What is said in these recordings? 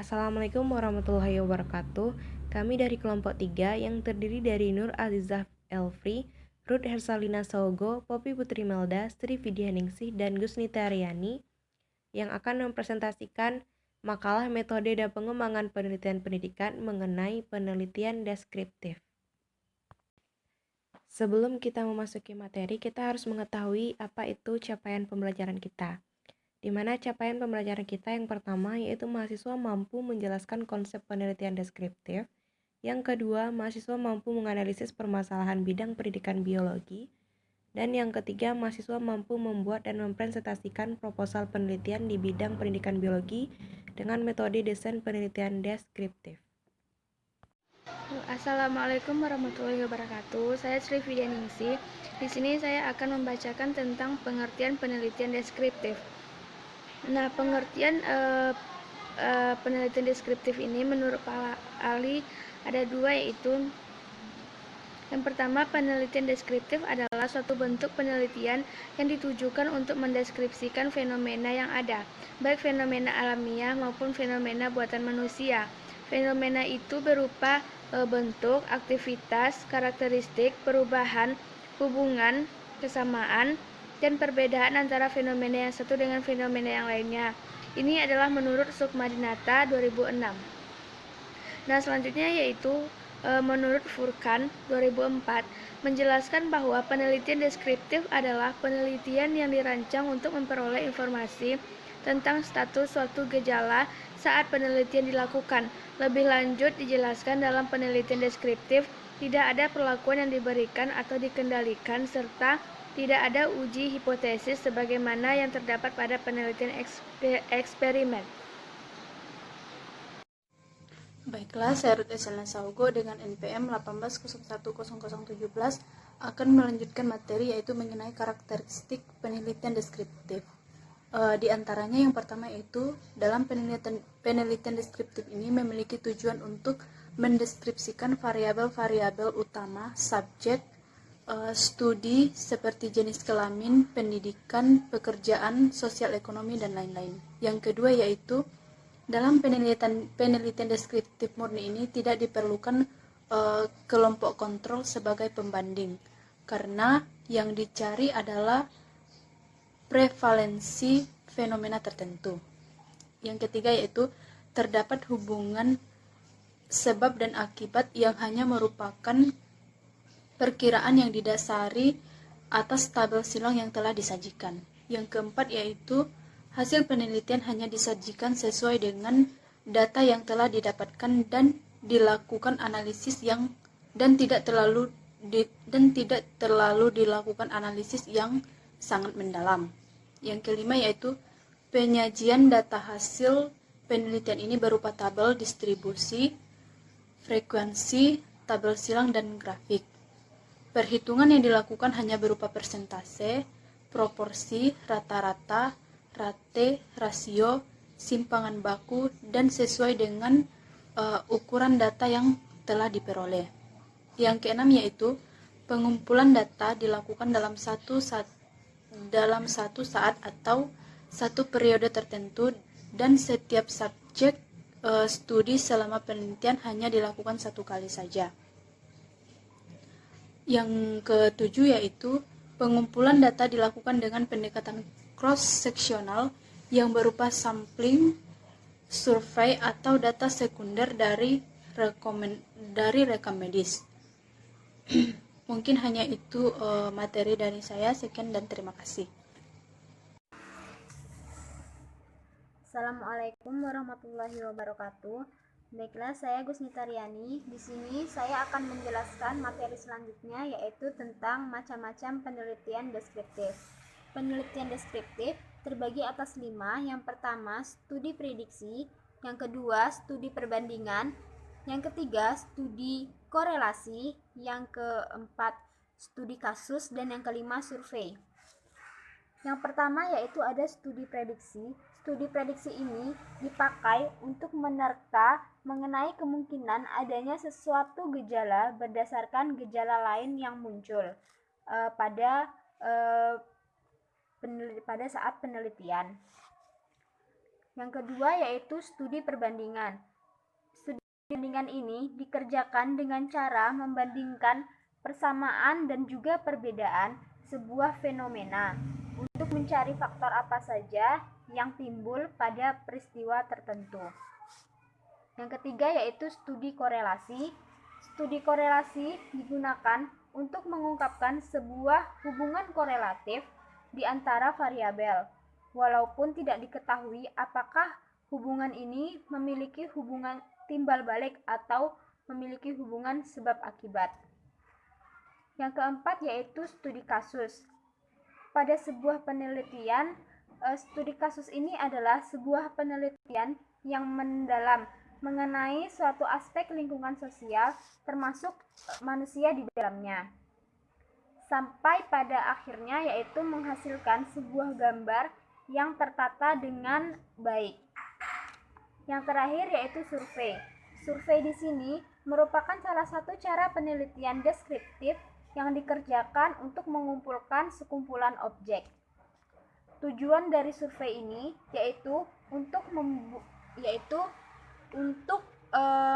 Assalamualaikum warahmatullahi wabarakatuh. Kami dari kelompok 3 yang terdiri dari Nur Azizah Elfri, Ruth Hersalina Sogo, Poppy Putri Melda, Sri Vidyaningsih, dan Gusnita Riani yang akan mempresentasikan makalah metode dan pengembangan penelitian pendidikan mengenai penelitian deskriptif. Sebelum kita memasuki materi, kita harus mengetahui apa itu capaian pembelajaran kita. Di mana capaian pembelajaran kita yang pertama yaitu mahasiswa mampu menjelaskan konsep penelitian deskriptif. Yang kedua, mahasiswa mampu menganalisis permasalahan bidang pendidikan biologi. Dan yang ketiga, mahasiswa mampu membuat dan mempresentasikan proposal penelitian di bidang pendidikan biologi dengan metode desain penelitian deskriptif. Assalamualaikum warahmatullahi wabarakatuh. Saya Sri Vidyaningsih. Di sini saya akan membacakan tentang pengertian penelitian deskriptif. Nah, pengertian penelitian deskriptif ini menurut Pak Ali ada dua, yaitu yang pertama, penelitian deskriptif adalah suatu bentuk penelitian yang ditujukan untuk mendeskripsikan fenomena yang ada, baik fenomena alamiah maupun fenomena buatan manusia. Fenomena itu berupa bentuk, aktivitas, karakteristik, perubahan, hubungan, kesamaan, dan perbedaan antara fenomena yang satu dengan fenomena yang lainnya. Ini adalah menurut Sukmadinata 2006. Nah, selanjutnya yaitu menurut Furkan 2004 menjelaskan bahwa penelitian deskriptif adalah penelitian yang dirancang untuk memperoleh informasi tentang status suatu gejala saat penelitian dilakukan. Lebih lanjut dijelaskan dalam penelitian deskriptif tidak ada perlakuan yang diberikan atau dikendalikan serta tidak ada uji hipotesis sebagaimana yang terdapat pada penelitian eksperimen. Baiklah, saya Ruth Hersalina Sogo dengan NPM 18010017 akan melanjutkan materi yaitu mengenai karakteristik penelitian deskriptif. Di antaranya yang pertama yaitu dalam penelitian deskriptif ini memiliki tujuan untuk mendeskripsikan variabel-variabel utama, subjek, studi seperti jenis kelamin, pendidikan, pekerjaan, sosial ekonomi, dan lain-lain. Yang kedua yaitu dalam penelitian deskriptif murni ini tidak diperlukan kelompok kontrol sebagai pembanding, karena yang dicari adalah prevalensi fenomena tertentu. Yang ketiga yaitu terdapat hubungan sebab dan akibat yang hanya merupakan perkiraan yang didasari atas tabel silang yang telah disajikan. Yang keempat yaitu hasil penelitian hanya disajikan sesuai dengan data yang telah didapatkan dan dilakukan analisis tidak terlalu dilakukan analisis yang sangat mendalam. Yang kelima yaitu penyajian data hasil penelitian ini berupa tabel distribusi, frekuensi, tabel silang, dan grafik. Perhitungan yang dilakukan hanya berupa persentase, proporsi, rata-rata, rate, rasio, simpangan baku, dan sesuai dengan ukuran data yang telah diperoleh. Yang keenam yaitu pengumpulan data dilakukan dalam satu saat atau satu periode tertentu, dan setiap subjek studi selama penelitian hanya dilakukan satu kali saja. Yang ketujuh yaitu pengumpulan data dilakukan dengan pendekatan cross-seksional yang berupa sampling, survei, atau data sekunder dari rekam medis. Mungkin hanya itu materi dari saya. Sekian dan terima kasih. Assalamualaikum warahmatullahi wabarakatuh. Baiklah, saya Gusnita Riani. Di sini saya akan menjelaskan materi selanjutnya, yaitu tentang macam-macam penelitian deskriptif. Penelitian deskriptif terbagi atas 5. Yang pertama, studi prediksi. Yang kedua, studi perbandingan. Yang ketiga, studi korelasi. Yang keempat, studi kasus. Dan yang kelima, survei. Yang pertama yaitu ada studi prediksi. Studi prediksi ini dipakai untuk menerka mengenai kemungkinan adanya sesuatu gejala berdasarkan gejala lain yang muncul pada saat penelitian. Yang kedua yaitu studi perbandingan. Studi perbandingan ini dikerjakan dengan cara membandingkan persamaan dan juga perbedaan sebuah fenomena untuk mencari faktor apa saja yang timbul pada peristiwa tertentu. Yang ketiga yaitu studi korelasi. Studi korelasi digunakan untuk mengungkapkan sebuah hubungan korelatif di antara variabel, walaupun tidak diketahui apakah hubungan ini memiliki hubungan timbal balik atau memiliki hubungan sebab akibat. Yang keempat yaitu studi kasus. Pada sebuah penelitian, studi kasus ini adalah sebuah penelitian yang mendalam mengenai suatu aspek lingkungan sosial termasuk manusia di dalamnya. Sampai pada akhirnya yaitu menghasilkan sebuah gambar yang tertata dengan baik. Yang terakhir yaitu survei. Survei di sini merupakan salah satu cara penelitian deskriptif yang dikerjakan untuk mengumpulkan sekumpulan objek. Tujuan dari survei ini yaitu untuk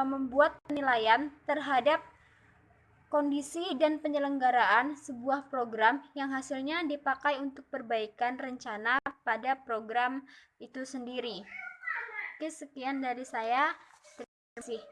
membuat penilaian terhadap kondisi dan penyelenggaraan sebuah program yang hasilnya dipakai untuk perbaikan rencana pada program itu sendiri. Oke, sekian dari saya. Terima kasih.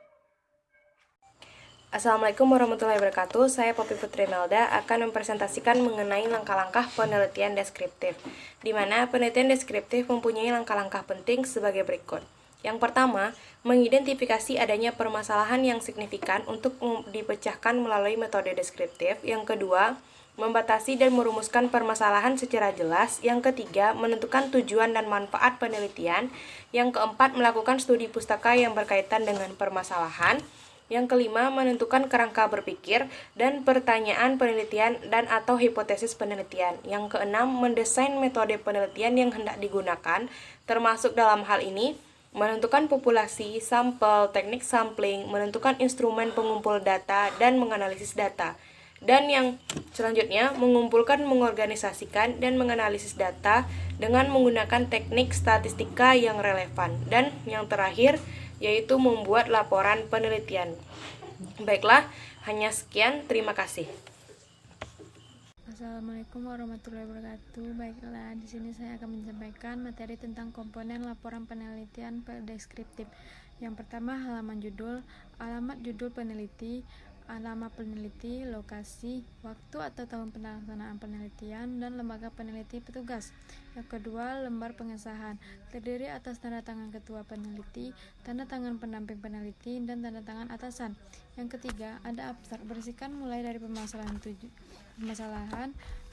Assalamualaikum warahmatullahi wabarakatuh. Saya Poppy Putri Melda akan mempresentasikan mengenai langkah-langkah penelitian deskriptif, di mana penelitian deskriptif mempunyai langkah-langkah penting sebagai berikut. Yang pertama, mengidentifikasi adanya permasalahan yang signifikan untuk dipecahkan melalui metode deskriptif. Yang kedua, membatasi dan merumuskan permasalahan secara jelas. Yang ketiga, menentukan tujuan dan manfaat penelitian. Yang keempat, melakukan studi pustaka yang berkaitan dengan permasalahan. Yang kelima, menentukan kerangka berpikir dan pertanyaan penelitian dan atau hipotesis penelitian. Yang keenam, mendesain metode penelitian yang hendak digunakan, termasuk dalam hal ini menentukan populasi, sampel, teknik sampling, menentukan instrumen pengumpul data, dan menganalisis data. Dan yang selanjutnya, mengumpulkan, mengorganisasikan, dan menganalisis data dengan menggunakan teknik statistika yang relevan. Dan yang terakhir, yaitu membuat laporan penelitian. Baiklah, hanya sekian. Terima kasih. Assalamualaikum warahmatullahi wabarakatuh. Baiklah, di sini saya akan menyampaikan materi tentang komponen laporan penelitian deskriptif. Yang pertama, halaman judul, alamat judul peneliti, nama peneliti, lokasi, waktu atau tahun pelaksanaan penelitian, dan lembaga peneliti petugas. Yang kedua, lembar pengesahan, terdiri atas tanda tangan ketua peneliti, tanda tangan pendamping peneliti, dan tanda tangan atasan. Yang ketiga, ada abstrak berisikan mulai dari permasalahan,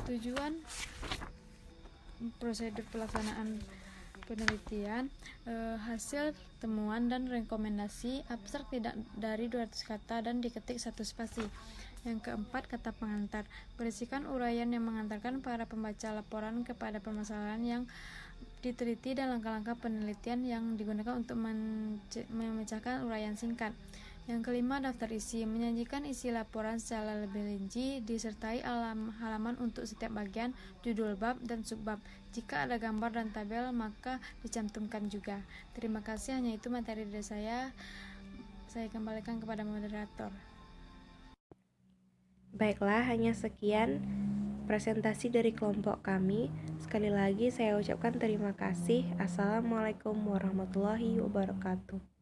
tujuan, prosedur pelaksanaan penelitian, hasil temuan dan rekomendasi. Abstrak tidak dari 200 kata dan diketik 1 spasi. Yang keempat, kata pengantar berisikan uraian yang mengantarkan para pembaca laporan kepada permasalahan yang diteliti dan langkah-langkah penelitian yang digunakan untuk memecahkan uraian singkat. Yang kelima, daftar isi menyajikan isi laporan secara lebih rinci disertai halaman untuk setiap bagian, judul bab dan subbab. Jika ada gambar dan tabel maka dicantumkan juga. Terima kasih, hanya itu materi dari saya. Saya kembalikan kepada moderator. Baiklah, hanya sekian presentasi dari kelompok kami. Sekali lagi saya ucapkan terima kasih. Assalamualaikum warahmatullahi wabarakatuh.